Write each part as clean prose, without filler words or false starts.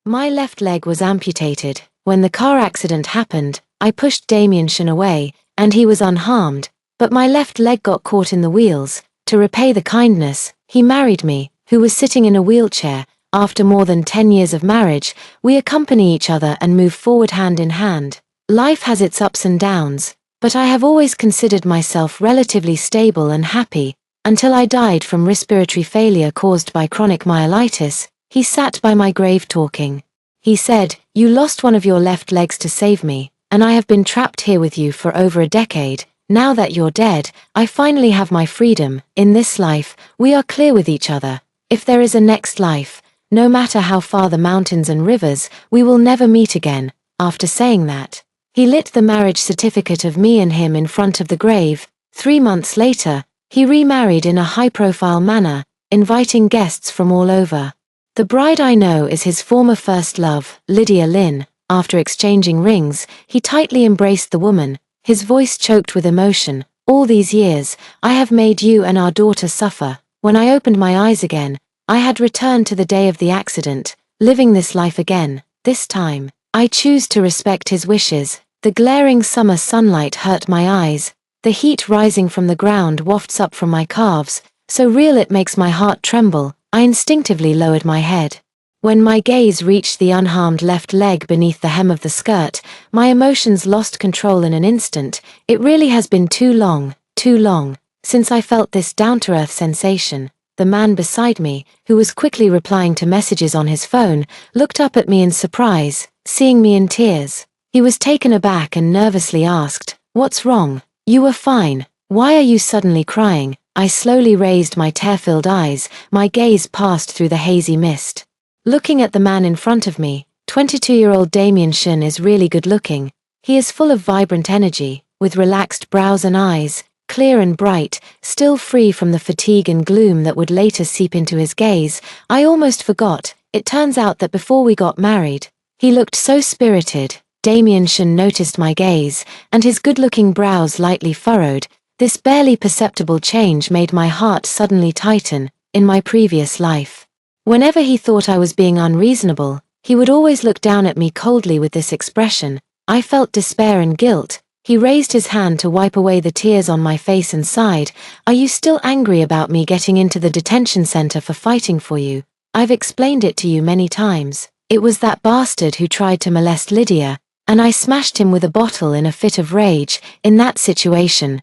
My left leg was amputated. When the car accident happened, I pushed Damien Shin away, and he was unharmed, but my left leg got caught in the wheels. To repay the kindness, he married me, who was sitting in a wheelchair. After more than 10 years of marriage, we accompany each other and move forward hand in hand. Life has its ups and downs, but I have always considered myself relatively stable and happy, until I died from respiratory failure caused by chronic myelitis. He sat by my grave talking. He said, "You lost one of your left legs to save me, and I have been trapped here with you for over a decade. Now that you're dead, I finally have my freedom. In this life, we are clear with each other. If there is a next life, no matter how far the mountains and rivers, we will never meet again." After saying that, he lit the marriage certificate of me and him in front of the grave. 3 months later, he remarried in a high-profile manner, inviting guests from all over. The bride I know is his former first love, Lydia Lynn. After exchanging rings, he tightly embraced the woman, his voice choked with emotion. "All these years, I have made you and our daughter suffer." When I opened my eyes again, I had returned to the day of the accident, living this life again. This time, I choose to respect his wishes. The glaring summer sunlight hurt my eyes. The heat rising from the ground wafts up from my calves, so real it makes my heart tremble. I instinctively lowered my head. When my gaze reached the unharmed left leg beneath the hem of the skirt, my emotions lost control in an instant. It really has been too long, since I felt this down-to-earth sensation. The man beside me, who was quickly replying to messages on his phone, looked up at me in surprise, seeing me in tears. He was taken aback and nervously asked, "What's wrong? You were fine. Why are you suddenly crying?" I slowly raised my tear-filled eyes, my gaze passed through the hazy mist. Looking at the man in front of me, 22-year-old Damien Shin is really good-looking. He is full of vibrant energy, with relaxed brows and eyes, clear and bright, still free from the fatigue and gloom that would later seep into his gaze. I almost forgot, it turns out that before we got married, he looked so spirited. Damien Shin noticed my gaze, and his good-looking brows lightly furrowed. This barely perceptible change made my heart suddenly tighten. In my previous life, whenever he thought I was being unreasonable, he would always look down at me coldly with this expression. I felt despair and guilt. He raised his hand to wipe away the tears on my face and sighed, "Are you still angry about me getting into the detention center for fighting for you? I've explained it to you many times. It was that bastard who tried to molest Lydia, and I smashed him with a bottle in a fit of rage. In that situation,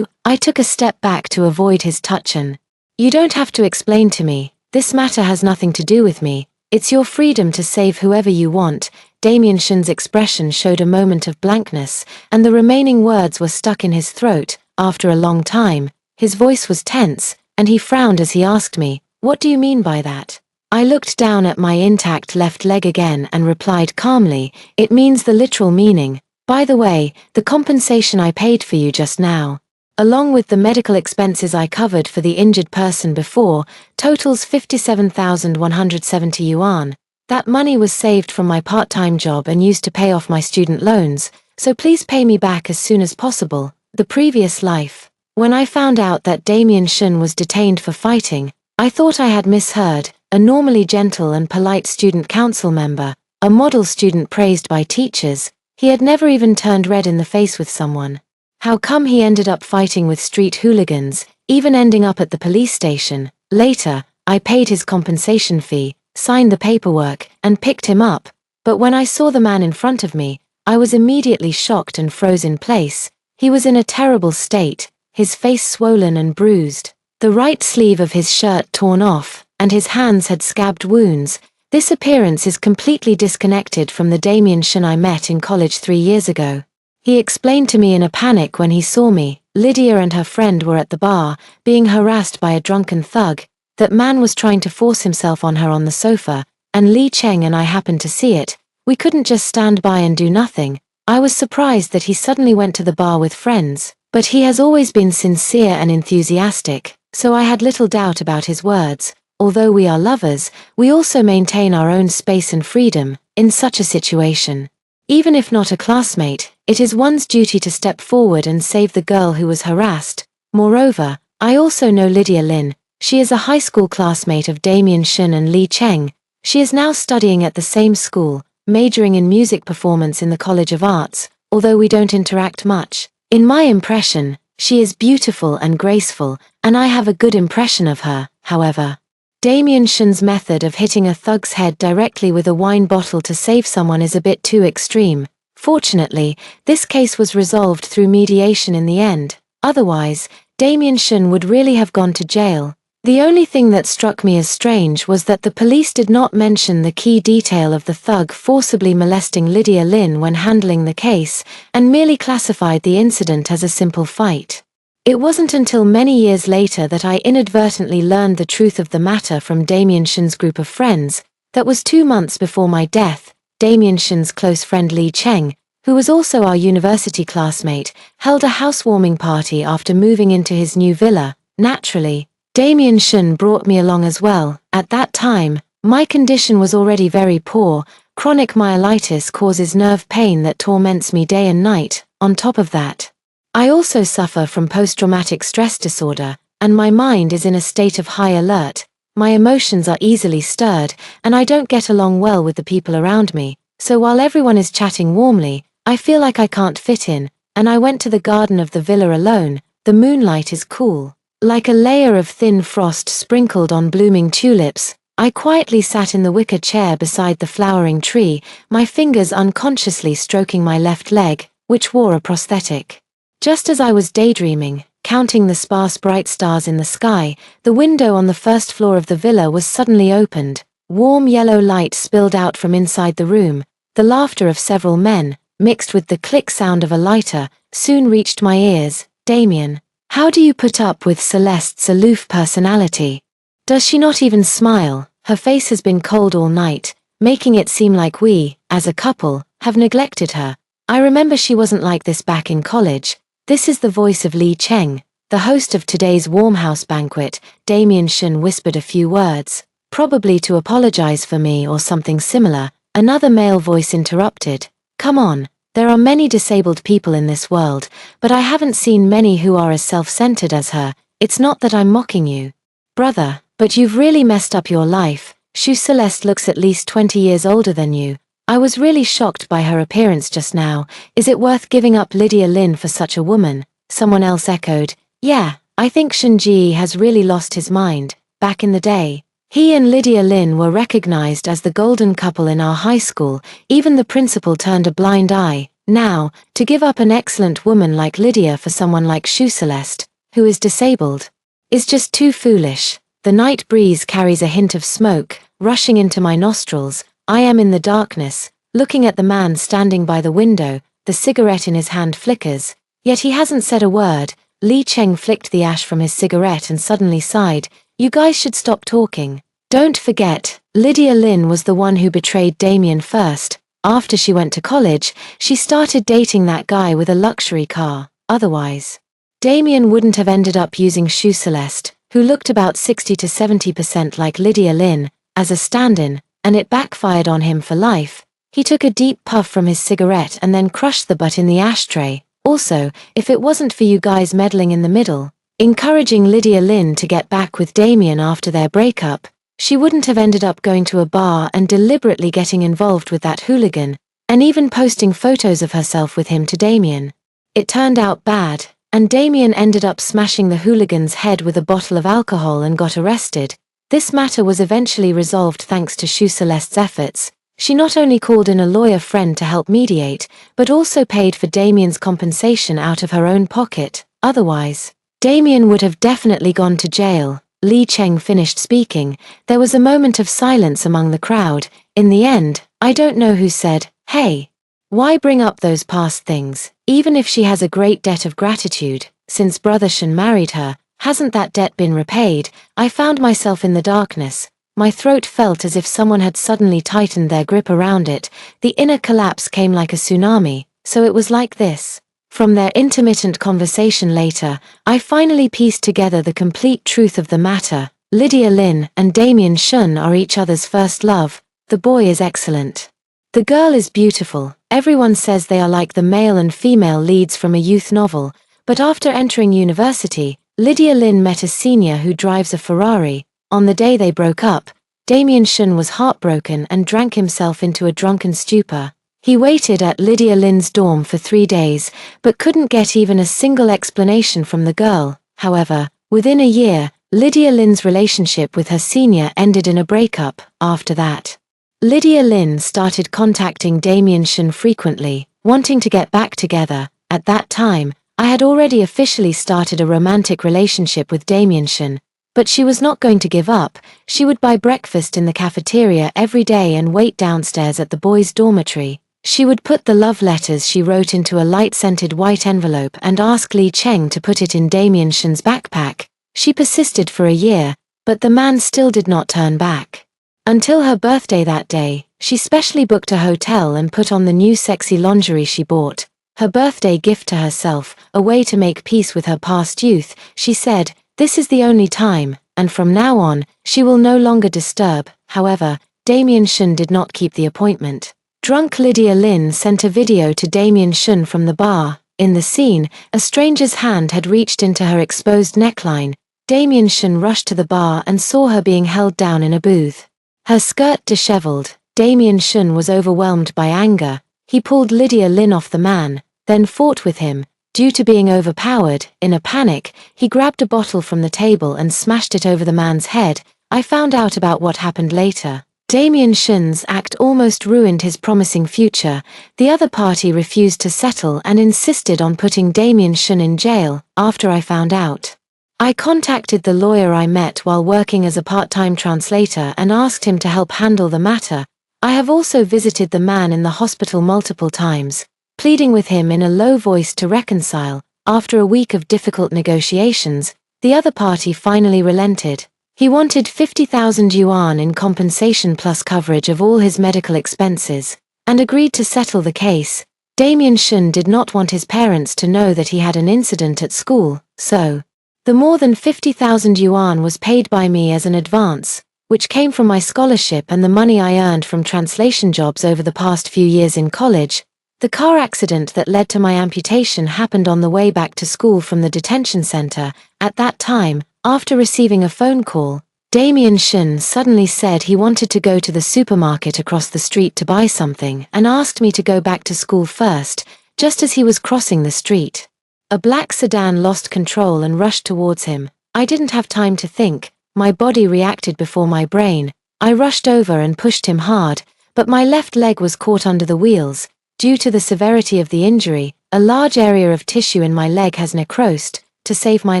I took a step back to avoid his touch and, "You don't have to explain to me. This matter has nothing to do with me. It's your freedom to save whoever you want." Damien Shin's expression showed a moment of blankness, and the remaining words were stuck in his throat. After a long time, his voice was tense, and he frowned as he asked me, "What do you mean by that?" I looked down at my intact left leg again and replied calmly, "It means the literal meaning. By the way, the compensation I paid for you just now, along with the medical expenses I covered for the injured person before, totals 57,170 yuan. That money was saved from my part-time job and used to pay off my student loans, so please pay me back as soon as possible." The previous life. When I found out that Damien Shin was detained for fighting, I thought I had misheard. A normally gentle and polite student council member, a model student praised by teachers, he had never even turned red in the face with someone. How come he ended up fighting with street hooligans, even ending up at the police station? Later, I paid his compensation fee, signed the paperwork, and picked him up. But when I saw the man in front of me, I was immediately shocked and froze in place. He was in a terrible state, his face swollen and bruised, the right sleeve of his shirt torn off, and his hands had scabbed wounds. This appearance is completely disconnected from the Damien Shin I met in college 3 years ago. He explained to me in a panic when he saw me, Lydia and her friend were at the bar, being harassed by a drunken thug. That man was trying to force himself on her on the sofa, and Li Cheng and I happened to see it. We couldn't just stand by and do nothing. I was surprised that he suddenly went to the bar with friends, but he has always been sincere and enthusiastic, so I had little doubt about his words. Although we are lovers, we also maintain our own space and freedom. In such a situation, even if not a classmate, it is one's duty to step forward and save the girl who was harassed. Moreover, I also know Lydia Lin. She is a high school classmate of Damien Shin and Li Cheng. She is now studying at the same school, majoring in music performance in the College of Arts, although we don't interact much. In my impression, she is beautiful and graceful, and I have a good impression of her, however. Damien Shun's method of hitting a thug's head directly with a wine bottle to save someone is a bit too extreme. Fortunately, this case was resolved through mediation in the end. Otherwise, Damien Shun would really have gone to jail. The only thing that struck me as strange was that the police did not mention the key detail of the thug forcibly molesting Lydia Lin when handling the case, and merely classified the incident as a simple fight. It wasn't until many years later that I inadvertently learned the truth of the matter from Damien Shun's group of friends. That was 2 months before my death. Damien Shun's close friend Li Cheng, who was also our university classmate, held a housewarming party after moving into his new villa. Naturally, Damien Shun brought me along as well. At that time, my condition was already very poor. Chronic myelitis causes nerve pain that torments me day and night. On top of that, I also suffer from post-traumatic stress disorder, and my mind is in a state of high alert. My emotions are easily stirred, and I don't get along well with the people around me. So while everyone is chatting warmly, I feel like I can't fit in, and I went to the garden of the villa alone. The moonlight is cool, like a layer of thin frost sprinkled on blooming tulips. I quietly sat in the wicker chair beside the flowering tree, my fingers unconsciously stroking my left leg, which wore a prosthetic. Just as I was daydreaming, counting the sparse bright stars in the sky, the window on the first floor of the villa was suddenly opened. Warm yellow light spilled out from inside the room. The laughter of several men, mixed with the click sound of a lighter, soon reached my ears. Damien, how do you put up with Celeste's aloof personality? Does she not even smile? Her face has been cold all night, making it seem like we, as a couple, have neglected her. I remember she wasn't like this back in college. This is the voice of Li Cheng, the host of today's warm house banquet. Damien Shun whispered a few words, probably to apologize for me or something similar. Another male voice interrupted. Come on, there are many disabled people in this world, but I haven't seen many who are as self-centered as her. It's not that I'm mocking you, brother, but you've really messed up your life. Shu Celeste looks at least 20 years older than you. I was really shocked by her appearance just now. Is it worth giving up Lydia Lin for such a woman? Someone else echoed. Yeah, I think Shunji has really lost his mind. Back in the day, he and Lydia Lin were recognized as the golden couple in our high school. Even the principal turned a blind eye. Now, to give up an excellent woman like Lydia for someone like Shu Celeste, who is disabled, is just too foolish. The night breeze carries a hint of smoke, rushing into my nostrils. I am in the darkness, looking at the man standing by the window. The cigarette in his hand flickers, yet he hasn't said a word. Li Cheng flicked the ash from his cigarette and suddenly sighed. You guys should stop talking. Don't forget, Lydia Lin was the one who betrayed Damien first. After she went to college, she started dating that guy with a luxury car. Otherwise, Damien wouldn't have ended up using Shu Celeste, who looked about 60 to 70% like Lydia Lin, as a stand-in, and it backfired on him for life. He took a deep puff from his cigarette and then crushed the butt in the ashtray. Also, if it wasn't for you guys meddling in the middle, encouraging Lydia Lin to get back with Damien after their breakup, she wouldn't have ended up going to a bar and deliberately getting involved with that hooligan, and even posting photos of herself with him to Damien. It turned out bad, and Damien ended up smashing the hooligan's head with a bottle of alcohol and got arrested. This matter was eventually resolved thanks to Shu Celeste's efforts. She not only called in a lawyer friend to help mediate, but also paid for Damien's compensation out of her own pocket. Otherwise, Damien would have definitely gone to jail. Li Cheng finished speaking. There was a moment of silence among the crowd. In the end, I don't know who said, "Hey, why bring up those past things? Even if she has a great debt of gratitude, since Brother Shen married her, hasn't that debt been repaid?" I found myself in the darkness. My throat felt as if someone had suddenly tightened their grip around it. The inner collapse came like a tsunami. So it was like this. From their intermittent conversation later, I finally pieced together the complete truth of the matter. Lydia Lin and Damien Shun are each other's first love. The boy is excellent. The girl is beautiful. Everyone says they are like the male and female leads from a youth novel. But after entering university, Lydia Lin met a senior who drives a Ferrari. On the day they broke up, Damien Shun was heartbroken and drank himself into a drunken stupor. He waited at Lydia Lin's dorm for 3 days, but couldn't get even a single explanation from the girl. However, within a year, Lydia Lin's relationship with her senior ended in a breakup. After that, Lydia Lin started contacting Damien Shun frequently, wanting to get back together. At that time, I had already officially started a romantic relationship with Damien Shun, but she was not going to give up. She would buy breakfast in the cafeteria every day and wait downstairs at the boys' dormitory. She would put the love letters she wrote into a light-scented white envelope and ask Li Cheng to put it in Damien Shun's backpack. She persisted for a year, but the man still did not turn back. Until her birthday that day, she specially booked a hotel and put on the new sexy lingerie she bought. Her birthday gift to herself, a way to make peace with her past youth. She said, "This is the only time, and from now on, she will no longer disturb." However, Damien Shun did not keep the appointment. Drunk Lydia Lin sent a video to Damien Shun from the bar. In the scene, a stranger's hand had reached into her exposed neckline. Damien Shun rushed to the bar and saw her being held down in a booth. Her skirt disheveled. Damien Shun was overwhelmed by anger. He pulled Lydia Lin off the man, then fought with him. Due to being overpowered, in a panic, he grabbed a bottle from the table and smashed it over the man's head. I found out about what happened later. Damien Shun's act almost ruined his promising future. The other party refused to settle and insisted on putting Damien Shun in jail. After I found out, I contacted the lawyer I met while working as a part-time translator and asked him to help handle the matter. I have also visited the man in the hospital multiple times, pleading with him in a low voice to reconcile. After a week of difficult negotiations, the other party finally relented. He wanted 50,000 yuan in compensation plus coverage of all his medical expenses, and agreed to settle the case. Damien Shun did not want his parents to know that he had an incident at school, so the more than 50,000 yuan was paid by me as an advance, which came from my scholarship and the money I earned from translation jobs over the past few years in college. The car accident that led to my amputation happened on the way back to school from the detention center. At that time, after receiving a phone call, Damien Shun suddenly said he wanted to go to the supermarket across the street to buy something and asked me to go back to school first. Just as he was crossing the street, a black sedan lost control and rushed towards him. I didn't have time to think. My body reacted before my brain. I rushed over and pushed him hard, but my left leg was caught under the wheels. Due to the severity of the injury, a large area of tissue in my leg has necrosed. To save my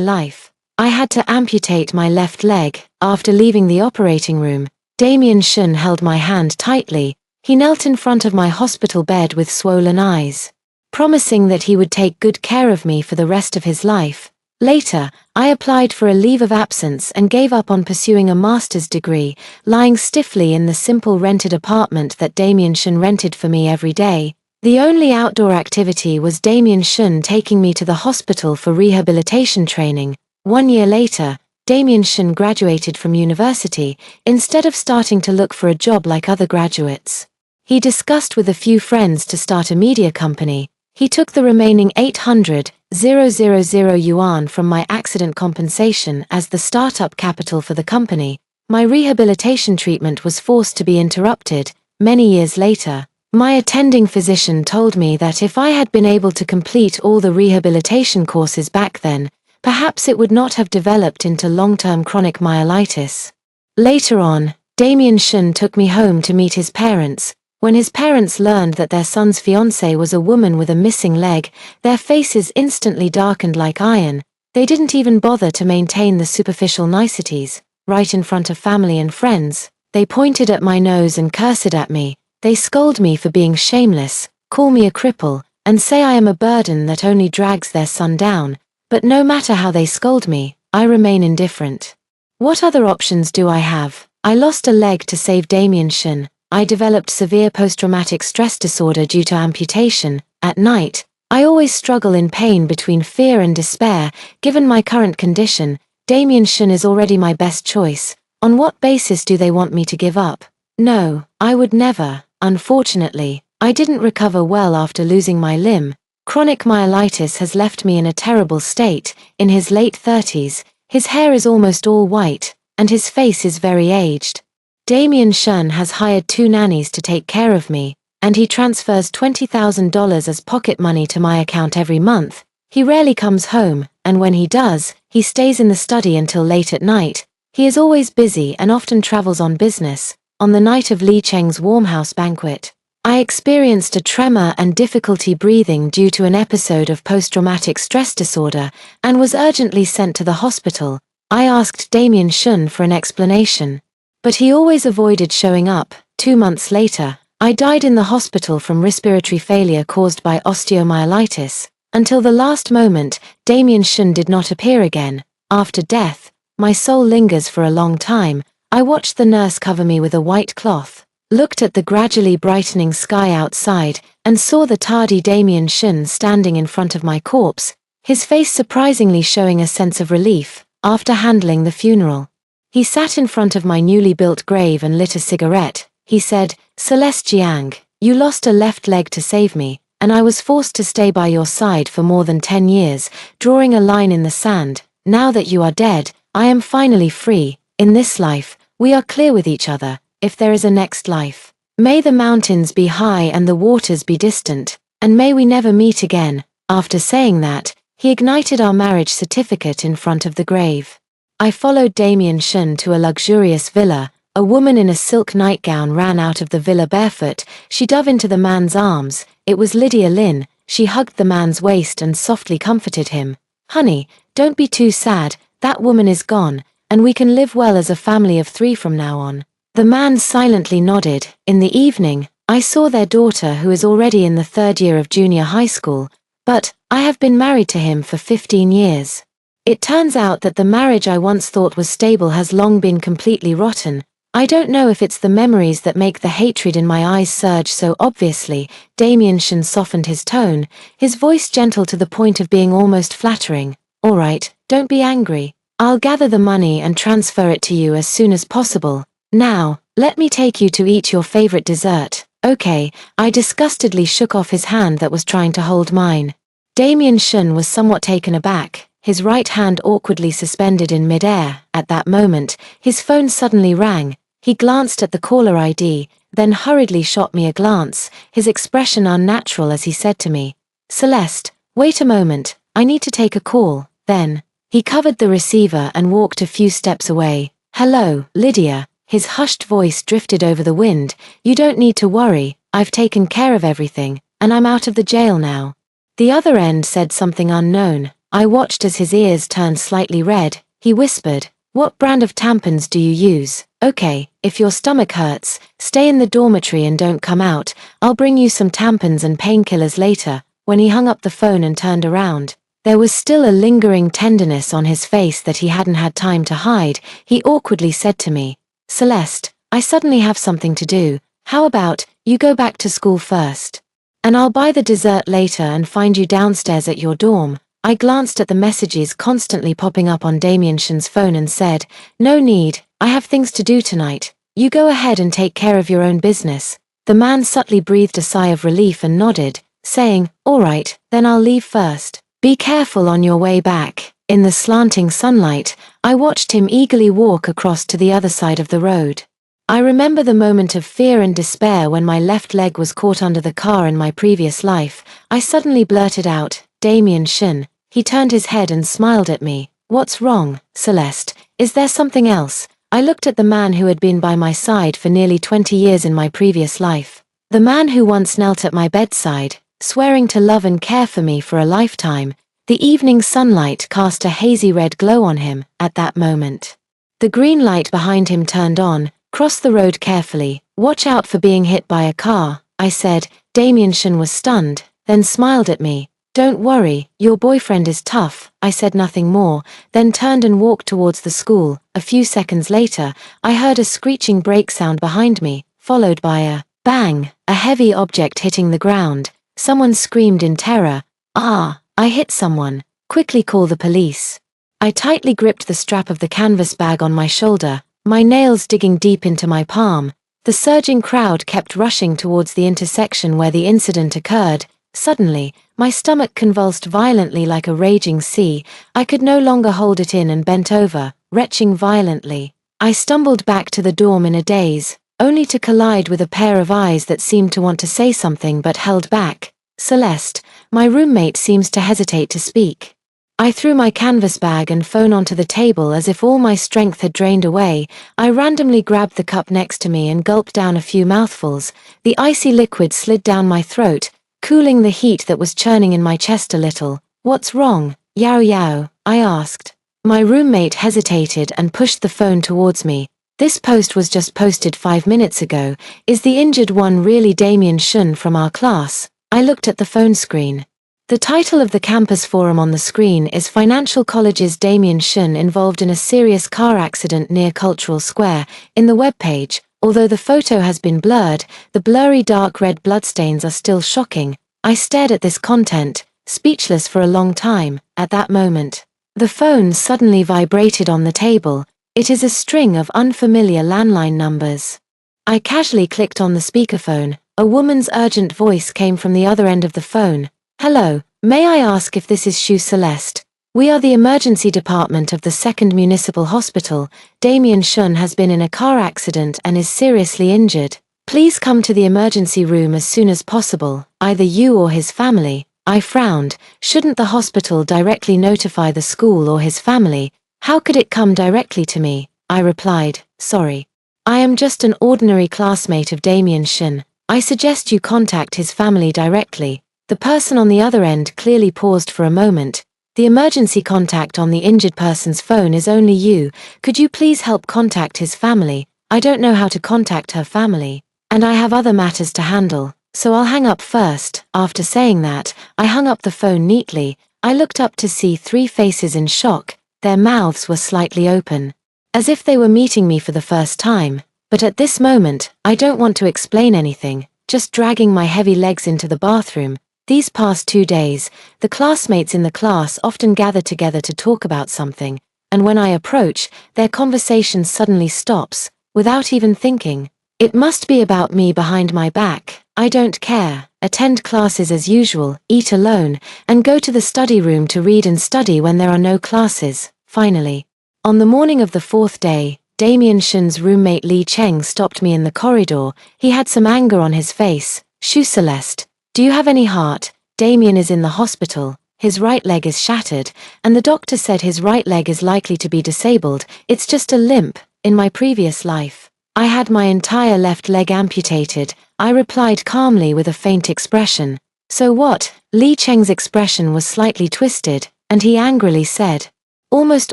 life, I had to amputate my left leg. After leaving the operating room, Damien Shun held my hand tightly. He knelt in front of my hospital bed with swollen eyes, promising that he would take good care of me for the rest of his life. Later, I applied for a leave of absence and gave up on pursuing a master's degree, lying stiffly in the simple rented apartment that Damien Shun rented for me every day. The only outdoor activity was Damien Shun taking me to the hospital for rehabilitation training. 1 year later, Damien Shun graduated from university, instead of starting to look for a job like other graduates. He discussed with a few friends to start a media company. He took the remaining 800,000 yuan from my accident compensation as the startup capital for the company. My rehabilitation treatment was forced to be interrupted. Many years later, my attending physician told me that if I had been able to complete all the rehabilitation courses back then, perhaps it would not have developed into long-term chronic myelitis. Later on, Damien Shun took me home to meet his parents. When his parents learned that their son's fiancée was a woman with a missing leg, their faces instantly darkened like iron. They didn't even bother to maintain the superficial niceties. Right in front of family and friends, they pointed at my nose and cursed at me. They scold me for being shameless, call me a cripple, and say I am a burden that only drags their son down. But no matter how they scold me, I remain indifferent. What other options do I have? I lost a leg to save Damien Shun. I developed severe post-traumatic stress disorder due to amputation. At night, I always struggle in pain between fear and despair. Given my current condition, Damien Shun is already my best choice. On what basis do they want me to give up? No, I would never. Unfortunately, I didn't recover well after losing my limb. Chronic myelitis has left me in a terrible state. In his late 30s, his hair is almost all white, and his face is very aged. Damien Shun has hired 2 nannies to take care of me, and he transfers $20,000 as pocket money to my account every month. He rarely comes home, and when he does, he stays in the study until late at night. He is always busy and often travels on business. On the night of Li Cheng's Warmhouse banquet, I experienced a tremor and difficulty breathing due to an episode of post-traumatic stress disorder and was urgently sent to the hospital. I asked Damien Shun for an explanation, but he always avoided showing up. 2 months later, I died in the hospital from respiratory failure caused by osteomyelitis. Until the last moment, Damien Shun did not appear again. After death, my soul lingers for a long time. I watched the nurse cover me with a white cloth, looked at the gradually brightening sky outside, and saw the tardy Damien Shun standing in front of my corpse, his face surprisingly showing a sense of relief. After handling the funeral, he sat in front of my newly built grave and lit a cigarette. He said, "Celeste Jiang, you lost a left leg to save me, and I was forced to stay by your side for more than 10 years, drawing a line in the sand. Now that you are dead, I am finally free. In this life, we are clear with each other. If there is a next life, may the mountains be high and the waters be distant, and may we never meet again." After saying that, he ignited our marriage certificate in front of the grave. I followed Damien Shun to a luxurious villa. A woman in a silk nightgown ran out of the villa barefoot. She dove into the man's arms. It was Lydia Lin. She hugged the man's waist and softly comforted him. "Honey, don't be too sad. That woman is gone, and we can live well as a family of 3 from now on." The man silently nodded. In the evening, I saw their daughter, who is already in the 3rd year of junior high school, but I have been married to him for 15 years. It turns out that the marriage I once thought was stable has long been completely rotten. I don't know if it's the memories that make the hatred in my eyes surge so obviously. Damien Shun softened his tone, his voice gentle to the point of being almost flattering. "All right, don't be angry. I'll gather the money and transfer it to you as soon as possible. Now, let me take you to eat your favorite dessert." "Okay." I disgustedly shook off his hand that was trying to hold mine. Damien Shun was somewhat taken aback, his right hand awkwardly suspended in midair. At that moment, his phone suddenly rang. He glanced at the caller ID, then hurriedly shot me a glance, his expression unnatural as he said to me, "Celeste, wait a moment, I need to take a call." Then, he covered the receiver and walked a few steps away. "Hello, Lydia." His hushed voice drifted over the wind. "You don't need to worry, I've taken care of everything, and I'm out of the jail now." The other end said something unknown. I watched as his ears turned slightly red. He whispered, "What brand of tampons do you use? Okay, if your stomach hurts, stay in the dormitory and don't come out. I'll bring you some tampons and painkillers later." When he hung up the phone and turned around, there was still a lingering tenderness on his face that he hadn't had time to hide. He awkwardly said to me, "Celeste, I suddenly have something to do. How about you go back to school first? And I'll buy the dessert later and find you downstairs at your dorm." I glanced at the messages constantly popping up on Damien Shun's phone and said, "No need, I have things to do tonight. You go ahead and take care of your own business." The man subtly breathed a sigh of relief and nodded, saying, "All right, then I'll leave first. Be careful on your way back." In the slanting sunlight, I watched him eagerly walk across to the other side of the road. I remember the moment of fear and despair when my left leg was caught under the car in my previous life. I suddenly blurted out, "Damien Shun." He turned his head and smiled at me. "What's wrong, Celeste? Is there something else?" I looked at the man who had been by my side for nearly 20 years in my previous life. The man who once knelt at my bedside, swearing to love and care for me for a lifetime. The evening sunlight cast a hazy red glow on him. At that moment, the green light behind him turned on. "Cross the road carefully. Watch out for being hit by a car," I said. Damien Shun was stunned, then smiled at me. "Don't worry, your boyfriend is tough." I said nothing more, then turned and walked towards the school. A few seconds later, I heard a screeching brake sound behind me, followed by a bang, a heavy object hitting the ground. Someone screamed in terror. "Ah, I hit someone. Quickly call the police." I tightly gripped the strap of the canvas bag on my shoulder, my nails digging deep into my palm. The surging crowd kept rushing towards the intersection where the incident occurred. Suddenly, my stomach convulsed violently like a raging sea. I could no longer hold it in and bent over, retching violently. I stumbled back to the dorm in a daze, only to collide with a pair of eyes that seemed to want to say something but held back. Celeste, my roommate seems to hesitate to speak. I threw my canvas bag and phone onto the table as if all my strength had drained away. I randomly grabbed the cup next to me and gulped down a few mouthfuls. The icy liquid slid down my throat, cooling the heat that was churning in my chest a little. What's wrong, Yao Yao? I asked. My roommate hesitated and pushed the phone towards me. This post was just posted 5 minutes ago. Is the injured one really Damien Shun from our class? I looked at the phone screen. The title of the campus forum on the screen is Financial College's Damien Shun involved in a serious car accident near Cultural Square. In the webpage, although the photo has been blurred, the blurry dark red bloodstains are still shocking. I stared at this content, speechless for a long time. At that moment, the phone suddenly vibrated on the table. It is a string of unfamiliar landline numbers. I casually clicked on the speakerphone. A woman's urgent voice came from the other end of the phone. Hello, may I ask if this is Shu Celeste? We are the emergency department of the 2nd Municipal Hospital. Damien Shun has been in a car accident and is seriously injured. Please come to the emergency room as soon as possible, either you or his family. I frowned. Shouldn't the hospital directly notify the school or his family? How could it come directly to me? I replied, sorry. I am just an ordinary classmate of Damien Shun. I suggest you contact his family directly. The person on the other end clearly paused for a moment. The emergency contact on the injured person's phone is only you. Could you please help contact his family? I don't know how to contact her family, and I have other matters to handle, so I'll hang up first. After saying that, I hung up the phone neatly. I looked up to see 3 faces in shock. Their mouths were slightly open, as if they were meeting me for the first time. But at this moment, I don't want to explain anything, just dragging my heavy legs into the bathroom. These past 2 days, the classmates in the class often gather together to talk about something, and when I approach, their conversation suddenly stops, without even thinking. It must be about me behind my back. I don't care. Attend classes as usual, eat alone, and go to the study room to read and study when there are no classes. Finally, on the morning of the 4th day, Damien Shun's roommate Li Cheng stopped me in the corridor. He had some anger on his face. Shu Celeste, do you have any heart? Damien is in the hospital. His right leg is shattered, and the doctor said his right leg is likely to be disabled. It's just a limp. In my previous life, I had my entire left leg amputated. I replied calmly with a faint expression. So what? Li Cheng's expression was slightly twisted, and he angrily said, almost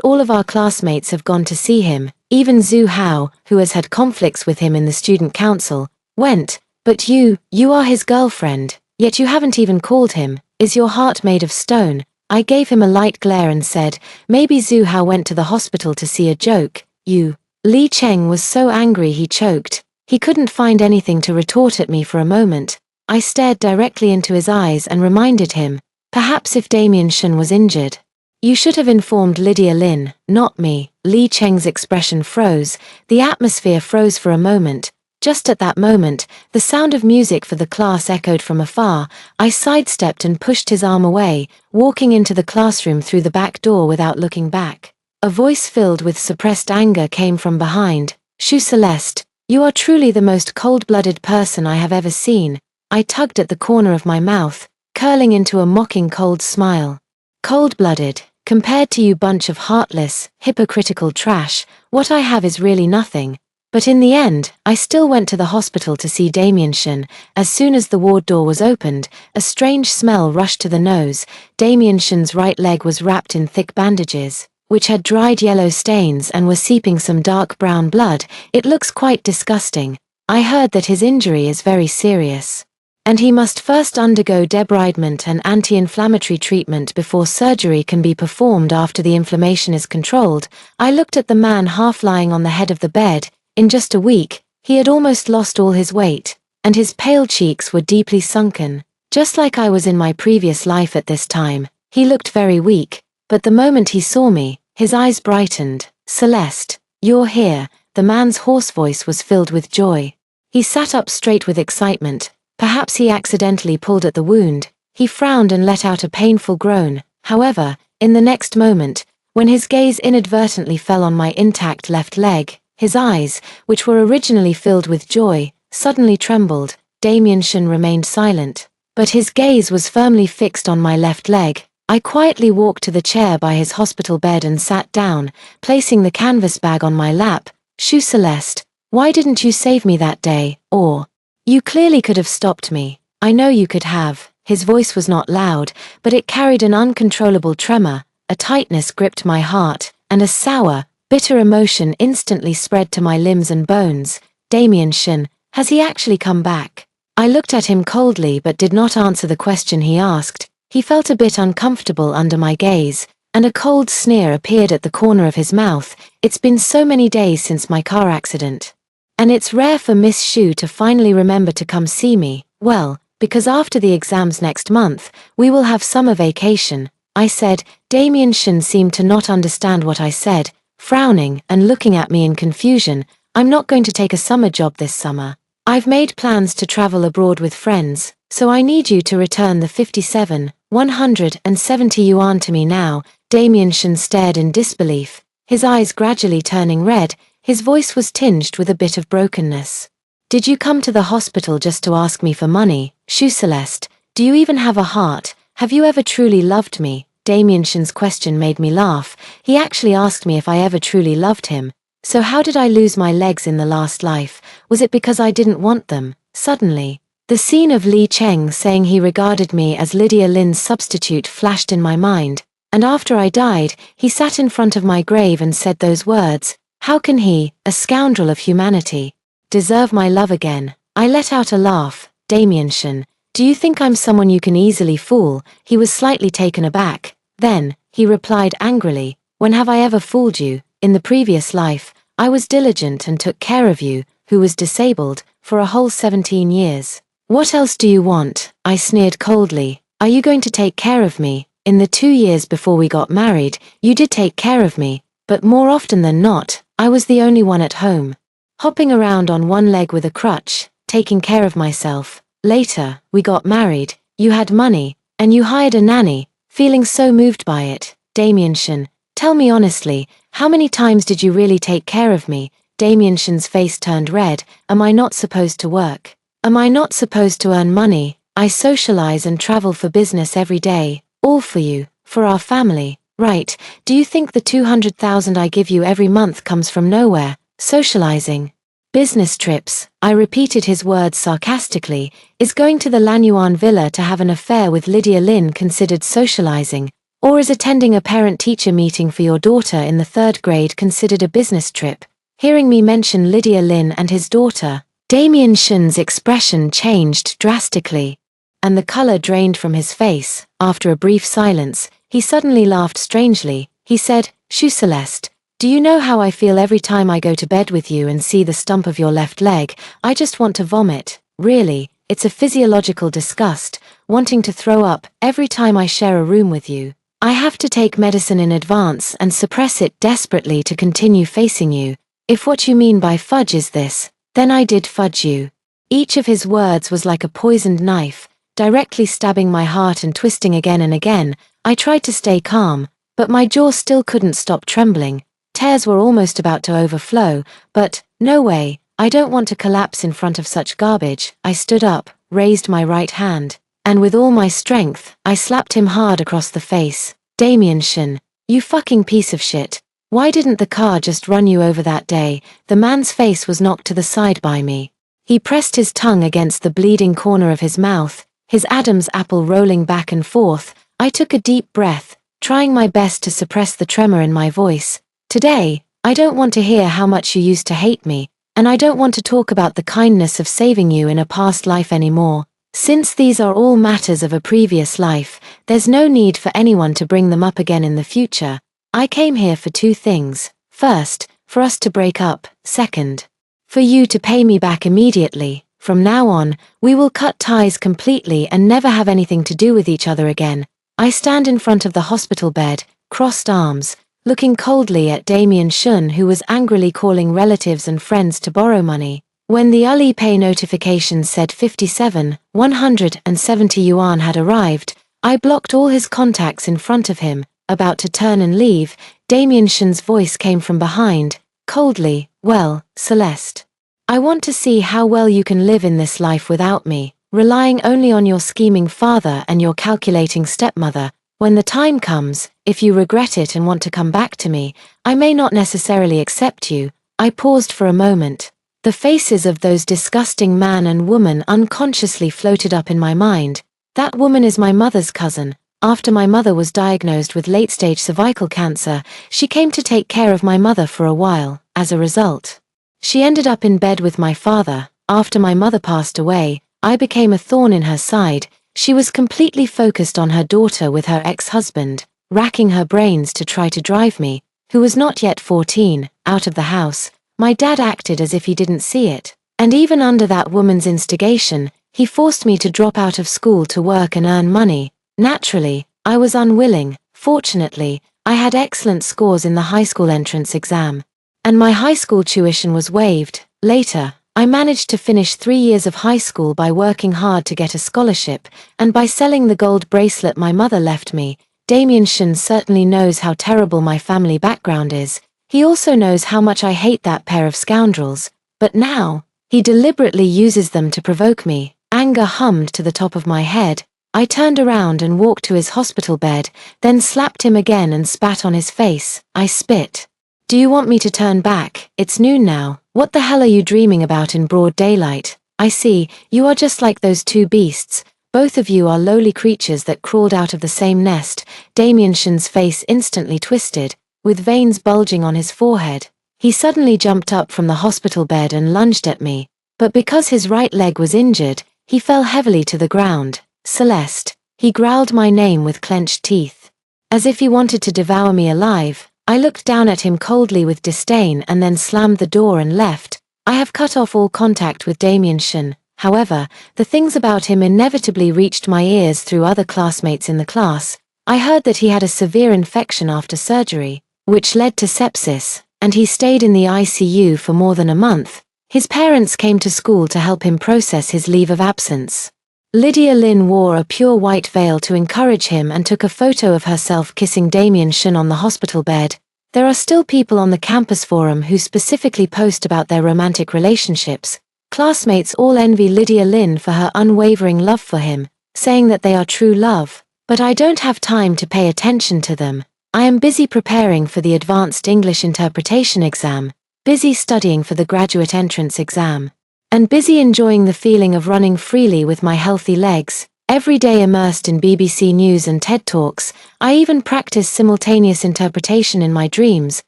all of our classmates have gone to see him. Even Zhu Hao, who has had conflicts with him in the student council, went. But you are his girlfriend, yet you haven't even called him. Is your heart made of stone? I gave him a light glare and said, maybe Zhu Hao went to the hospital to see a joke. You. Li Cheng was so angry he choked. He couldn't find anything to retort at me for a moment. I stared directly into his eyes and reminded him, perhaps if Damien Shun was injured, you should have informed Lydia Lin, not me. Li Cheng's expression froze. The atmosphere froze for a moment. Just at that moment, the sound of music for the class echoed from afar. I sidestepped and pushed his arm away, walking into the classroom through the back door without looking back. A voice filled with suppressed anger came from behind. Shu Celeste, you are truly the most cold-blooded person I have ever seen. I tugged at the corner of my mouth, curling into a mocking cold smile. Cold-blooded, compared to you bunch of heartless, hypocritical trash, what I have is really nothing. But in the end, I still went to the hospital to see Damien Shun. As soon as the ward door was opened, a strange smell rushed to the nose. Damien Shun's right leg was wrapped in thick bandages, which had dried yellow stains and were seeping some dark brown blood. It looks quite disgusting. I heard that his injury is very serious, and he must first undergo debridement and anti-inflammatory treatment before surgery can be performed after the inflammation is controlled. I looked at the man half lying on the head of the bed. In just a week, he had almost lost all his weight, and his pale cheeks were deeply sunken, just like I was in my previous life at this time. He looked very weak, but the moment he saw me, his eyes brightened. Celeste, you're here. The man's hoarse voice was filled with joy. He sat up straight with excitement. Perhaps he accidentally pulled at the wound. He frowned and let out a painful groan. However, in the next moment, when his gaze inadvertently fell on my intact left leg, His eyes, which were originally filled with joy, suddenly trembled. Damien Shin remained silent, but his gaze was firmly fixed on my left leg. I quietly walked to the chair by his hospital bed and sat down, placing the canvas bag on my lap. Shu Celeste, why didn't you save me that day? Or, you clearly could have stopped me. I know you could have. His voice was not loud, but it carried an uncontrollable tremor. A tightness gripped my heart, and a sour, bitter emotion instantly spread to my limbs and bones. Damien Shin, has he actually come back? I looked at him coldly but did not answer the question he asked. He felt a bit uncomfortable under my gaze, and a cold sneer appeared at the corner of his mouth. It's been so many days since my car accident. And it's rare for Miss Shu to finally remember to come see me. Well, because after the exams next month, we will have summer vacation, I said. Damien Shin seemed to not understand what I said, frowning and looking at me in confusion. I'm not going to take a summer job this summer. I've made plans to travel abroad with friends, so I need you to return the 170 yuan to me now. Damien Shin stared in disbelief, his eyes gradually turning red. His voice was tinged with a bit of brokenness. Did you come to the hospital just to ask me for money? Shu Celeste, do you even have a heart? Have you ever truly loved me? Damien Shin's question made me laugh. He actually asked me if I ever truly loved him. So how did I lose my legs in the last life? Was it because I didn't want them? Suddenly, the scene of Li Cheng saying he regarded me as Lydia Lin's substitute flashed in my mind, and after I died, he sat in front of my grave and said those words. How can he, a scoundrel of humanity, deserve my love again? I let out a laugh. Damien Shin, do you think I'm someone you can easily fool? He was slightly taken aback. Then, he replied angrily, when have I ever fooled you? In the previous life, I was diligent and took care of you, who was disabled, for a whole 17 years. What else do you want? I sneered coldly. Are you going to take care of me? In the 2 years before we got married, you did take care of me, but more often than not, I was the only one at home, hopping around on one leg with a crutch, taking care of myself. Later, we got married, you had money, and you hired a nanny, feeling so moved by it. Damien Shin, tell me honestly, how many times did you really take care of me? Damien Shin's face turned red. Am I not supposed to work? Am I not supposed to earn money? I socialize and travel for business every day, all for you, for our family, right? Do you think the 200,000 I give you every month comes from nowhere? Socializing. Business trips, I repeated his words sarcastically. Is going to the Lanyuan villa to have an affair with Lydia Lin considered socializing? Or is attending a parent-teacher meeting for your daughter in the 3rd grade considered a business trip? Hearing me mention Lydia Lin and his daughter, Damien Shin's expression changed drastically, and the color drained from his face. After a brief silence, he suddenly laughed strangely. He said, Shu Celeste, do you know how I feel every time I go to bed with you and see the stump of your left leg? I just want to vomit. Really, it's a physiological disgust, wanting to throw up every time I share a room with you. I have to take medicine in advance and suppress it desperately to continue facing you. If what you mean by fudge is this, then I did fudge you. Each of his words was like a poisoned knife, directly stabbing my heart and twisting again and again. I tried to stay calm, but my jaw still couldn't stop trembling. Tears were almost about to overflow, but, no way, I don't want to collapse in front of such garbage. I stood up, raised my right hand, and with all my strength, I slapped him hard across the face. Damien Shin, you fucking piece of shit. Why didn't the car just run you over that day? The man's face was knocked to the side by me. He pressed his tongue against the bleeding corner of his mouth, his Adam's apple rolling back and forth. I took a deep breath, trying my best to suppress the tremor in my voice. Today, I don't want to hear how much you used to hate me, and I don't want to talk about the kindness of saving you in a past life anymore. Since these are all matters of a previous life, there's no need for anyone to bring them up again in the future. I came here for 2 things. First, for us to break up. Second, for you to pay me back immediately. From now on, we will cut ties completely and never have anything to do with each other again. I stand in front of the hospital bed, crossed arms, looking coldly at Damien Shin, who was angrily calling relatives and friends to borrow money. When the Alipay notification said 170 yuan had arrived, I blocked all his contacts in front of him. About to turn and leave, Damien Shin's voice came from behind, coldly, Well, Celeste, I want to see how well you can live in this life without me, relying only on your scheming father and your calculating stepmother. When the time comes, if you regret it and want to come back to me, I may not necessarily accept you." I paused for a moment. The faces of those disgusting man and woman unconsciously floated up in my mind. That woman is my mother's cousin. After my mother was diagnosed with late-stage cervical cancer, she came to take care of my mother for a while. As a result, she ended up in bed with my father. After my mother passed away, I became a thorn in her side. She was completely focused on her daughter with her ex-husband, racking her brains to try to drive me, who was not yet 14, out of the house. My dad acted as if he didn't see it, and even under that woman's instigation, he forced me to drop out of school to work and earn money. Naturally, I was unwilling. Fortunately, I had excellent scores in the high school entrance exam, and my high school tuition was waived. Later, I managed to finish 3 years of high school by working hard to get a scholarship, and by selling the gold bracelet my mother left me. Damien Shin certainly knows how terrible my family background is. He also knows how much I hate that pair of scoundrels, but now, he deliberately uses them to provoke me. Anger hummed to the top of my head. I turned around and walked to his hospital bed, then slapped him again and spat on his face. I spit. "Do you want me to turn back? It's noon now. What the hell are you dreaming about in broad daylight? I see, you are just like those two beasts. Both of you are lowly creatures that crawled out of the same nest." Damien Shin's face instantly twisted, with veins bulging on his forehead. He suddenly jumped up from the hospital bed and lunged at me, but because his right leg was injured, he fell heavily to the ground. "Celeste," he growled my name with clenched teeth, as if he wanted to devour me alive. I looked down at him coldly with disdain and then slammed the door and left. I have cut off all contact with Damien Shin. However, the things about him inevitably reached my ears through other classmates in the class. I heard that he had a severe infection after surgery, which led to sepsis, and he stayed in the ICU for more than a month. His parents came to school to help him process his leave of absence. Lydia Lin wore a pure white veil to encourage him and took a photo of herself kissing Damien Shin on the hospital bed. There are still people on the campus forum who specifically post about their romantic relationships. Classmates all envy Lydia Lin for her unwavering love for him, saying that they are true love. But I don't have time to pay attention to them. I am busy preparing for the Advanced English Interpretation exam, busy studying for the Graduate Entrance exam, and busy enjoying the feeling of running freely with my healthy legs. Every day immersed in BBC News and TED Talks, I even practice simultaneous interpretation in my dreams.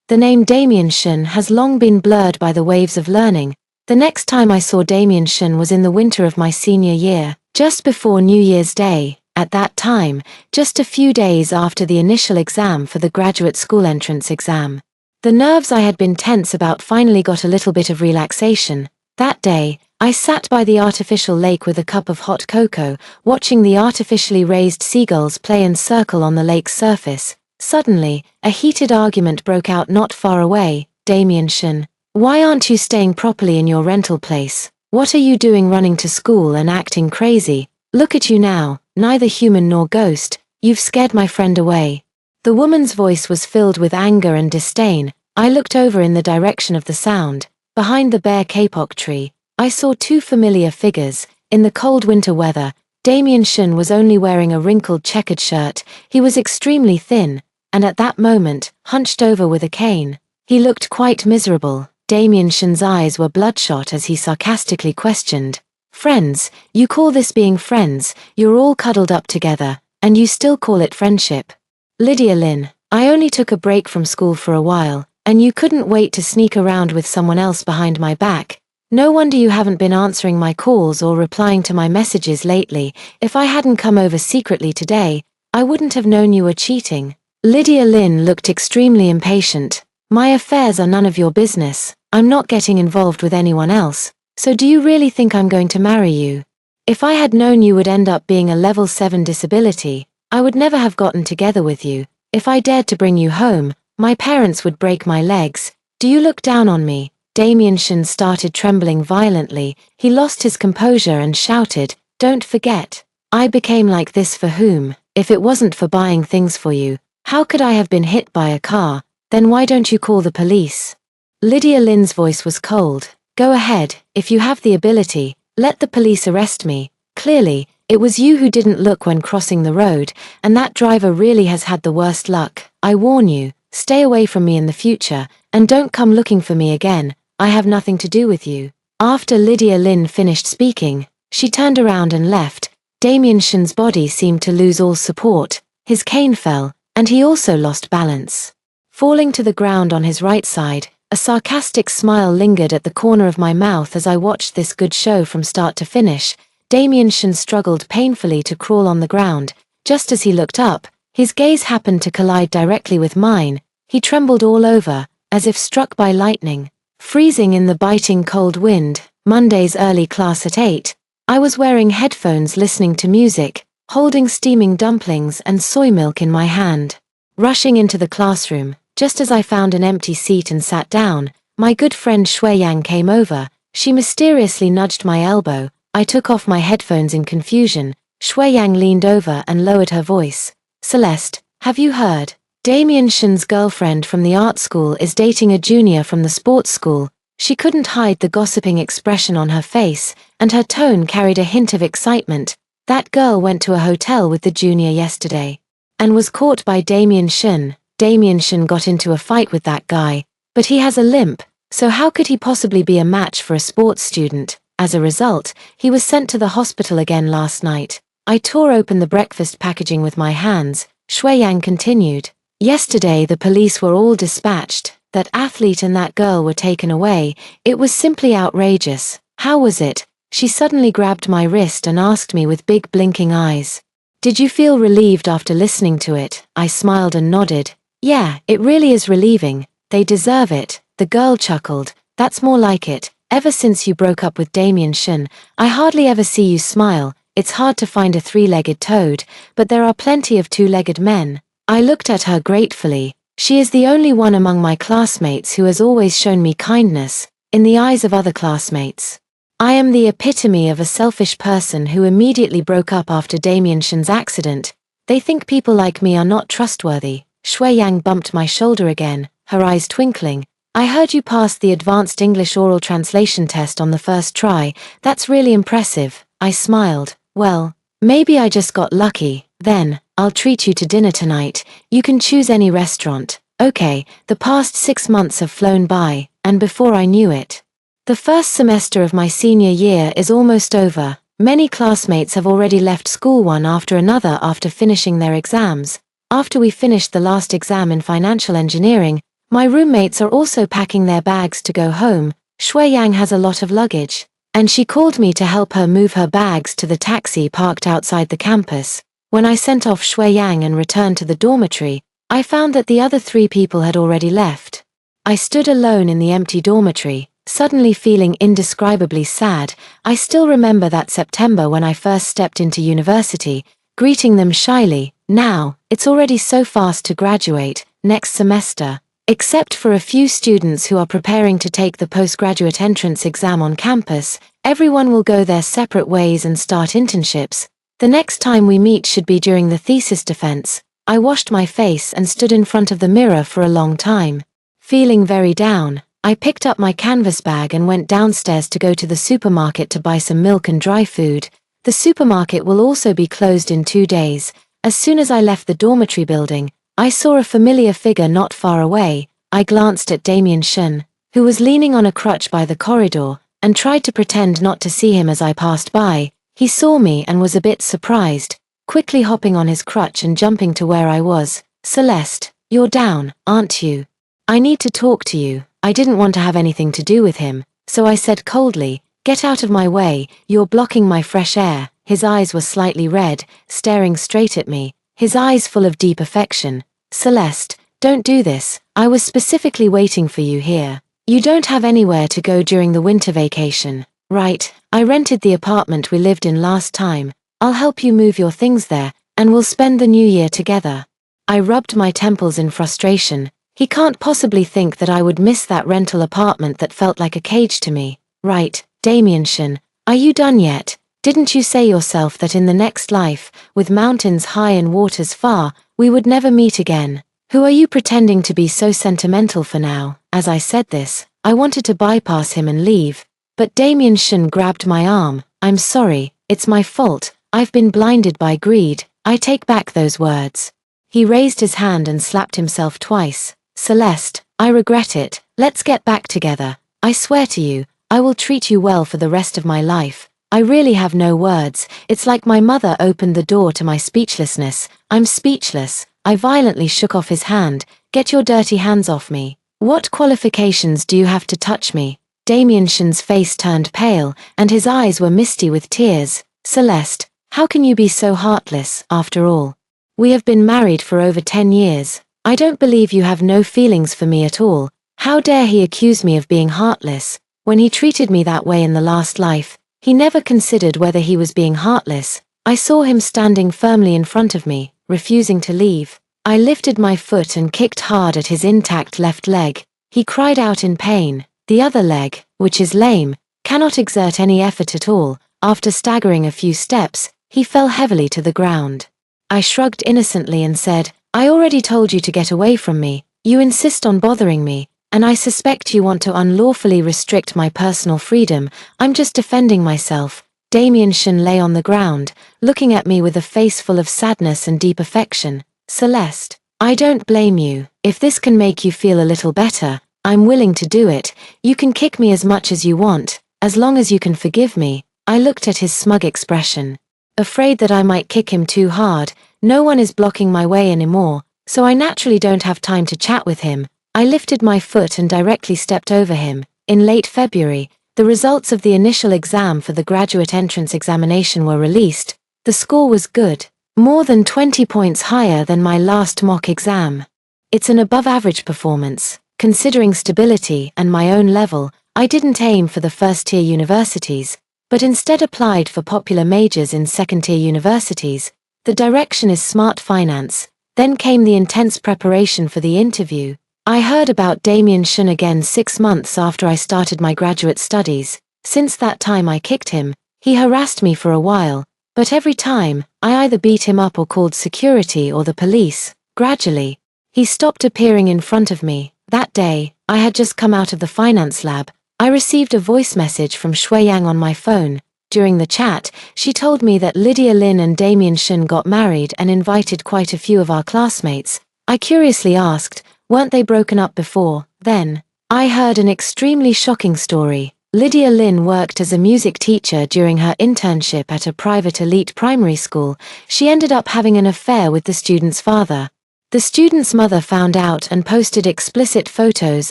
The name Damien Shin has long been blurred by the waves of learning. The next time I saw Damien Shin was in the winter of my senior year, just before New Year's Day. At that time, just a few days after the initial exam for the graduate school entrance exam. The nerves I had been tense about finally got a little bit of relaxation. That day, I sat by the artificial lake with a cup of hot cocoa, watching the artificially raised seagulls play and circle on the lake's surface. Suddenly, a heated argument broke out not far away. "Damien Shin, why aren't you staying properly in your rental place? What are you doing running to school and acting crazy? Look at you now, neither human nor ghost, you've scared my friend away." The woman's voice was filled with anger and disdain. I looked over in the direction of the sound. Behind the bare kapok tree, I saw two familiar figures. In the cold winter weather, Damien Shin was only wearing a wrinkled checkered shirt. He was extremely thin, and at that moment, hunched over with a cane. He looked quite miserable. Damien Shin's eyes were bloodshot as he sarcastically questioned, "Friends, you call this being friends? You're all cuddled up together, and you still call it friendship?" "Lydia Lin, I only took a break from school for a while, and you couldn't wait to sneak around with someone else behind my back. No wonder you haven't been answering my calls or replying to my messages lately. If I hadn't come over secretly today, I wouldn't have known you were cheating." Lydia Lin looked extremely impatient. "My affairs are none of your business. I'm not getting involved with anyone else. So do you really think I'm going to marry you? If I had known you would end up being a level 7 disability, I would never have gotten together with you. If I dared to bring you home, my parents would break my legs. Do you look down on me?" Damien Shin started trembling violently. He lost his composure and shouted, "Don't forget, I became like this for whom? If it wasn't for buying things for you, how could I have been hit by a car? Then why don't you call the police?" Lydia Lynn's voice was cold. Go ahead, if you have the ability, let the police arrest me. Clearly, it was you who didn't look when crossing the road, and that driver really has had the worst luck. I warn you, stay away from me in the future, and don't come looking for me again. I have nothing to do with you. After Lydia Lynn finished speaking, she turned around and left. Damien Shin's body seemed to lose all support. His cane fell, and he also lost balance. Falling to the ground on his right side, a sarcastic smile lingered at the corner of my mouth as I watched this good show from start to finish. Damien Shin struggled painfully to crawl on the ground. Just as he looked up, his gaze happened to collide directly with mine. He trembled all over, as if struck by lightning. Freezing in the biting cold wind, Monday's early class at 8, I was wearing headphones listening to music, holding steaming dumplings and soy milk in my hand. Rushing into the classroom, just as I found an empty seat and sat down, my good friend Shui Yang came over. She mysteriously nudged my elbow. I took off my headphones in confusion. Shui Yang leaned over and lowered her voice. Celeste, have you heard? Damien Shin's girlfriend from the art school is dating a junior from the sports school. She couldn't hide the gossiping expression on her face, and her tone carried a hint of excitement. That girl went to a hotel with the junior yesterday, and was caught by Damien Shin. Damien Shin got into a fight with that guy, but he has a limp, so how could he possibly be a match for a sports student? As a result, he was sent to the hospital again last night. I tore open the breakfast packaging with my hands. Shui Yang continued. Yesterday the police were all dispatched. That athlete and that girl were taken away. It was simply outrageous. How was it? She suddenly grabbed my wrist and asked me with big blinking eyes. Did you feel relieved after listening to it? I smiled and nodded. Yeah, it really is relieving. They deserve it. The girl chuckled. That's more like it. Ever since you broke up with Damien Shin, I hardly ever see you smile. It's hard to find a three-legged toad, but there are plenty of two-legged men. I looked at her gratefully. She is the only one among my classmates who has always shown me kindness, in the eyes of other classmates. I am the epitome of a selfish person who immediately broke up after Damien Shin's accident. They think people like me are not trustworthy. Shui Yang bumped my shoulder again, her eyes twinkling. I heard you passed the advanced English oral translation test on the first try. That's really impressive. I smiled. Well, maybe I just got lucky. Then, I'll treat you to dinner tonight. You can choose any restaurant. Okay, the past 6 months have flown by, and before I knew it, the first semester of my senior year is almost over. Many classmates have already left school one after another after finishing their exams. After we finished the last exam in financial engineering, my roommates are also packing their bags to go home. Shui Yang has a lot of luggage, and she called me to help her move her bags to the taxi parked outside the campus. When I sent off Shui Yang and returned to the dormitory, I found that the other 3 people had already left. I stood alone in the empty dormitory, suddenly feeling indescribably sad. I still remember that September when I first stepped into university, greeting them shyly. Now, it's already so fast to graduate, next semester. Except for a few students who are preparing to take the postgraduate entrance exam on campus, everyone will go their separate ways and start internships. The next time we meet should be during the thesis defense. I washed my face and stood in front of the mirror for a long time. Feeling very down, I picked up my canvas bag and went downstairs to go to the supermarket to buy some milk and dry food. The supermarket will also be closed in 2 days. As soon as I left the dormitory building, I saw a familiar figure not far away. I glanced at Damien Shin, who was leaning on a crutch by the corridor, and tried to pretend not to see him as I passed by. He saw me and was a bit surprised, quickly hopping on his crutch and jumping to where I was. Celeste, you're down, aren't you? I need to talk to you. I didn't want to have anything to do with him, so I said coldly, get out of my way, you're blocking my fresh air. His eyes were slightly red, staring straight at me, his eyes full of deep affection. Celeste, don't do this. I was specifically waiting for you here. You don't have anywhere to go during the winter vacation, right? I rented the apartment we lived in last time. I'll help you move your things there, and we'll spend the new year together. I rubbed my temples in frustration. He can't possibly think that I would miss that rental apartment that felt like a cage to me. Right, Damien Shin, are you done yet? Didn't you say yourself that in the next life, with mountains high and waters far, we would never meet again? Who are you pretending to be so sentimental for now? As I said this, I wanted to bypass him and leave, but Damien Shun grabbed my arm. I'm sorry, it's my fault, I've been blinded by greed, I take back those words. He raised his hand and slapped himself twice. Celeste, I regret it, let's get back together. I swear to you, I will treat you well for the rest of my life. I really have no words, it's like my mother opened the door to my speechlessness. I'm speechless. I violently shook off his hand. Get your dirty hands off me. What qualifications do you have to touch me? Damien Shun's face turned pale, and his eyes were misty with tears. Celeste, how can you be so heartless, after all? We have been married for over 10 years. I don't believe you have no feelings for me at all. How dare he accuse me of being heartless? When he treated me that way in the last life, he never considered whether he was being heartless. I saw him standing firmly in front of me, refusing to leave. I lifted my foot and kicked hard at his intact left leg. He cried out in pain. The other leg, which is lame, cannot exert any effort at all. After staggering a few steps, he fell heavily to the ground. I shrugged innocently and said, I already told you to get away from me. You insist on bothering me, and I suspect you want to unlawfully restrict my personal freedom. I'm just defending myself. Damien Shun lay on the ground, looking at me with a face full of sadness and deep affection. Celeste, I don't blame you. If this can make you feel a little better, I'm willing to do it. You can kick me as much as you want, as long as you can forgive me. I looked at his smug expression. Afraid that I might kick him too hard, no one is blocking my way anymore, so I naturally don't have time to chat with him. I lifted my foot and directly stepped over him. In late February, the results of the initial exam for the graduate entrance examination were released. The score was good, more than 20 points higher than my last mock exam. It's an above-average performance. Considering stability and my own level, I didn't aim for the first-tier universities, but instead applied for popular majors in second-tier universities. The direction is smart finance. Then came the intense preparation for the interview. I heard about Damien Shun again 6 months after I started my graduate studies. Since that time I kicked him. He harassed me for a while, but every time, I either beat him up or called security or the police. Gradually, he stopped appearing in front of me. That day, I had just come out of the finance lab. I received a voice message from Shui Yang on my phone. During the chat, she told me that Lydia Lin and Damien Shun got married and invited quite a few of our classmates. I curiously asked, weren't they broken up before? Then, I heard an extremely shocking story. Lydia Lin worked as a music teacher during her internship at a private elite primary school. She ended up having an affair with the student's father. The student's mother found out and posted explicit photos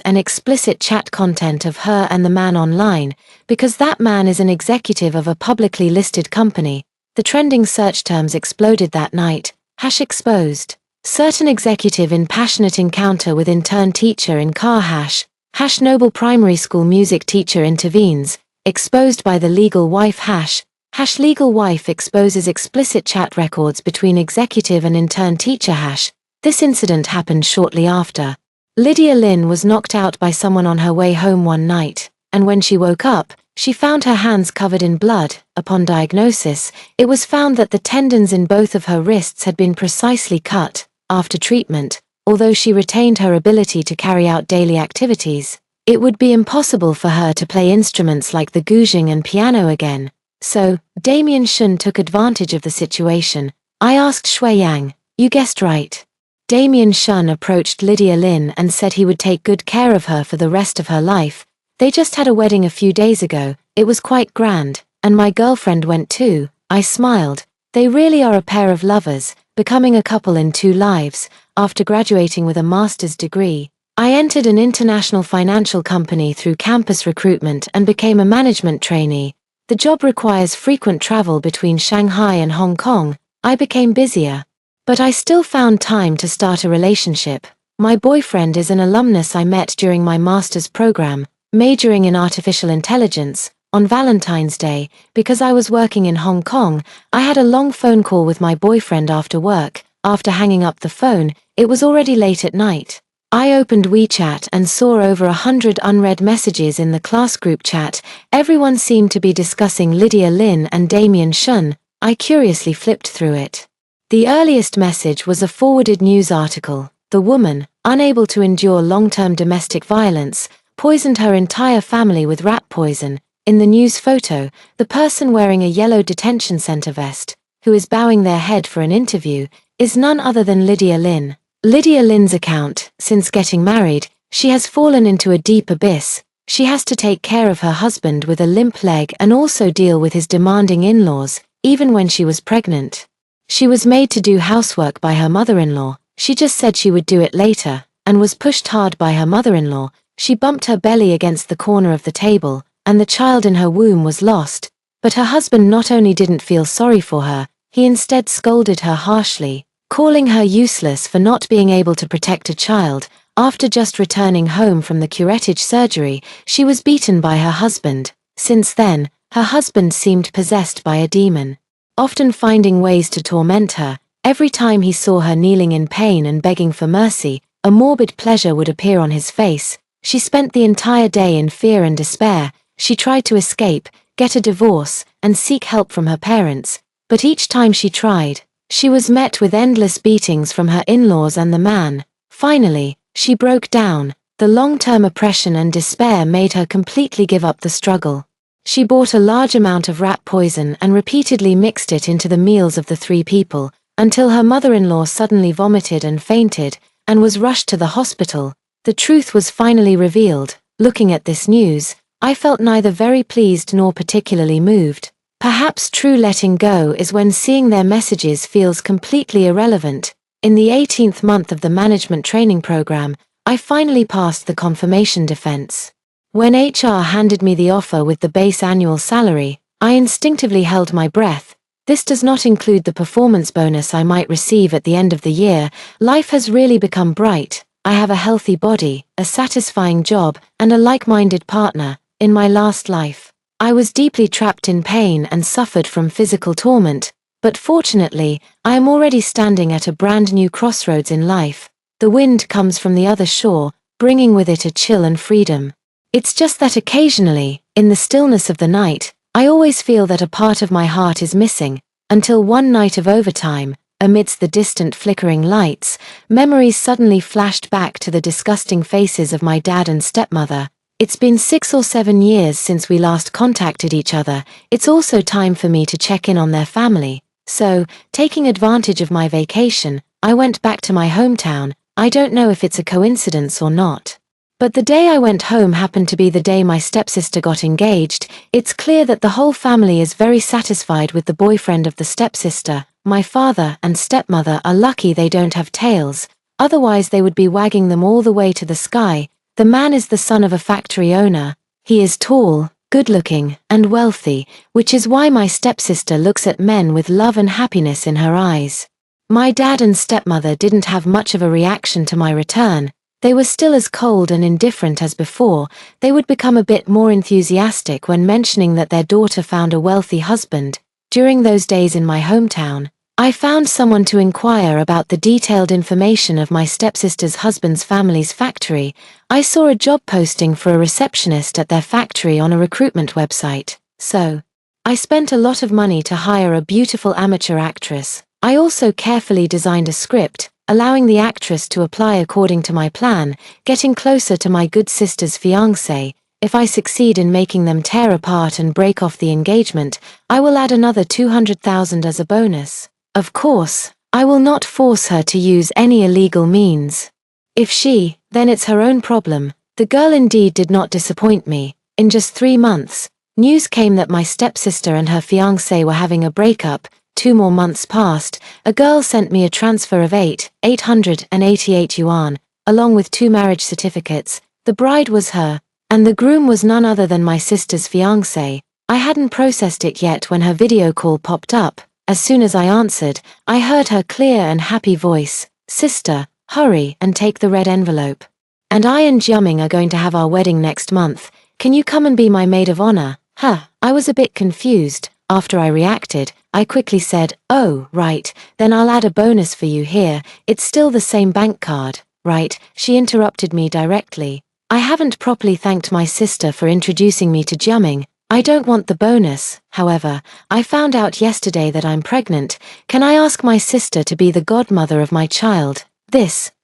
and explicit chat content of her and the man online, because that man is an executive of a publicly listed company. The trending search terms exploded that night. #exposed. Certain executive in passionate encounter with intern teacher in car # Noble primary school music teacher intervenes, exposed by the legal wife # legal wife exposes explicit chat records between executive and intern teacher #. This incident happened shortly after. Lydia Lin was knocked out by someone on her way home one night, and when she woke up, she found her hands covered in blood. Upon diagnosis, it was found that the tendons in both of her wrists had been precisely cut. After treatment, although she retained her ability to carry out daily activities, it would be impossible for her to play instruments like the guzheng and piano again. So, Damien Shun took advantage of the situation. I asked Shui Yang, you guessed right. Damien Shun approached Lydia Lin and said he would take good care of her for the rest of her life. They just had a wedding a few days ago. It was quite grand, and my girlfriend went too. I smiled. They really are a pair of lovers, becoming a couple in 2 lives. After graduating with a master's degree, I entered an international financial company through campus recruitment and became a management trainee. The job requires frequent travel between Shanghai and Hong Kong. I became busier, but I still found time to start a relationship. My boyfriend is an alumnus I met during my master's program, majoring in artificial intelligence. On Valentine's Day, because I was working in Hong Kong, I had a long phone call with my boyfriend after work. After hanging up the phone, it was already late at night. I opened WeChat and saw over 100 unread messages in the class group chat. Everyone seemed to be discussing Lydia Lin and Damien Shun. I curiously flipped through it. The earliest message was a forwarded news article. The woman, unable to endure long-term domestic violence, poisoned her entire family with rat poison. In the news photo, the person wearing a yellow detention center vest, who is bowing their head for an interview, is none other than Lydia Lynn. Lydia Lynn's account: since getting married, she has fallen into a deep abyss. She has to take care of her husband with a limp leg and also deal with his demanding in-laws, even when she was pregnant. She was made to do housework by her mother-in-law. She just said she would do it later, and was pushed hard by her mother-in-law. She bumped her belly against the corner of the table, and the child in her womb was lost. But her husband not only didn't feel sorry for her, he instead scolded her harshly, calling her useless for not being able to protect a child. After just returning home from the curettage surgery, she was beaten by her husband. Since then, her husband seemed possessed by a demon, often finding ways to torment her. Every time he saw her kneeling in pain and begging for mercy, a morbid pleasure would appear on his face. She spent the entire day in fear and despair. She tried to escape, get a divorce, and seek help from her parents, but each time she tried, she was met with endless beatings from her in-laws and the man. Finally, she broke down. The long-term oppression and despair made her completely give up the struggle. She bought a large amount of rat poison and repeatedly mixed it into the meals of the 3 people, until her mother-in-law suddenly vomited and fainted, and was rushed to the hospital. The truth was finally revealed. Looking at this news, I felt neither very pleased nor particularly moved. Perhaps true letting go is when seeing their messages feels completely irrelevant. In the 18th month of the management training program, I finally passed the confirmation defense. When HR handed me the offer with the base annual salary, I instinctively held my breath. This does not include the performance bonus I might receive at the end of the year. Life has really become bright. I have a healthy body, a satisfying job, and a like-minded partner. In my last life, I was deeply trapped in pain and suffered from physical torment, but fortunately, I am already standing at a brand new crossroads in life. The wind comes from the other shore, bringing with it a chill and freedom. It's just that occasionally, in the stillness of the night, I always feel that a part of my heart is missing, until one night of overtime, amidst the distant flickering lights, memories suddenly flashed back to the disgusting faces of my dad and stepmother. It's been 6 or 7 years since we last contacted each other. It's also time for me to check in on their family. So, taking advantage of my vacation, I went back to my hometown. I don't know if it's a coincidence or not, but the day I went home happened to be the day my stepsister got engaged. It's clear that the whole family is very satisfied with the boyfriend of the stepsister. My father and stepmother are lucky they don't have tails, otherwise they would be wagging them all the way to the sky. The man is the son of a factory owner. He is tall, good-looking, and wealthy, which is why my stepsister looks at men with love and happiness in her eyes. My dad and stepmother didn't have much of a reaction to my return. They were still as cold and indifferent as before. They would become a bit more enthusiastic when mentioning that their daughter found a wealthy husband. During those days in my hometown, I found someone to inquire about the detailed information of my stepsister's husband's family's factory. I saw a job posting for a receptionist at their factory on a recruitment website. So, I spent a lot of money to hire a beautiful amateur actress. I also carefully designed a script, allowing the actress to apply according to my plan, getting closer to my good sister's fiancé. If I succeed in making them tear apart and break off the engagement, I will add another 200,000 as a bonus. Of course, I will not force her to use any illegal means. If she, then it's her own problem. The girl indeed did not disappoint me. In just 3 months, news came that my stepsister and her fiancé were having a breakup. 2 more months passed. A girl sent me a transfer of 888 yuan, along with 2 marriage certificates. The bride was her, and the groom was none other than my sister's fiancé. I hadn't processed it yet when her video call popped up. As soon as I answered, I heard her clear and happy voice. "Sister, hurry and take the red envelope. And I and Jiaming are going to have our wedding next month. Can you come and be my maid of honor?" I was a bit confused. After I reacted, I quickly said, "Oh, right, then I'll add a bonus for you here. It's still the same bank card, right?" She interrupted me directly. "I haven't properly thanked my sister for introducing me to Jiaming. I don't want the bonus. However, I found out yesterday that I'm pregnant. Can I ask my sister to be the godmother of my child?"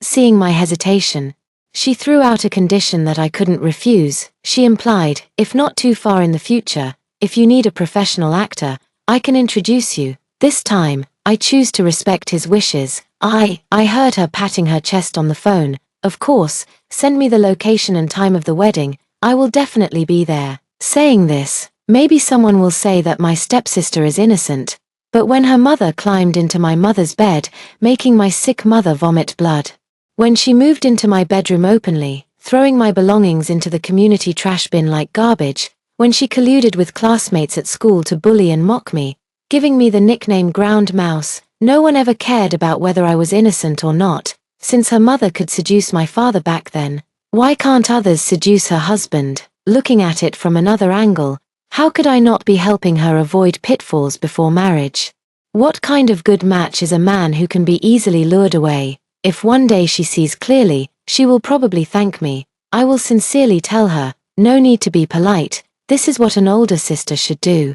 Seeing my hesitation, She threw out a condition that I couldn't refuse. She implied, if not too far in the future, if you need a professional actor, I can introduce you. This time, I choose to respect his wishes. I heard her patting her chest on the phone. Of course, send me the location and time of the wedding, I will definitely be there. Saying this, maybe someone will say that my stepsister is innocent, but when her mother climbed into my mother's bed, making my sick mother vomit blood. When she moved into my bedroom openly, throwing my belongings into the community trash bin like garbage, when she colluded with classmates at school to bully and mock me, giving me the nickname Ground Mouse, no one ever cared about whether I was innocent or not, since her mother could seduce my father back then. Why can't others seduce her husband? Looking at it from another angle, how could I not be helping her avoid pitfalls before marriage? What kind of good match is a man who can be easily lured away? If one day she sees clearly, she will probably thank me. I will sincerely tell her, no need to be polite, this is what an older sister should do.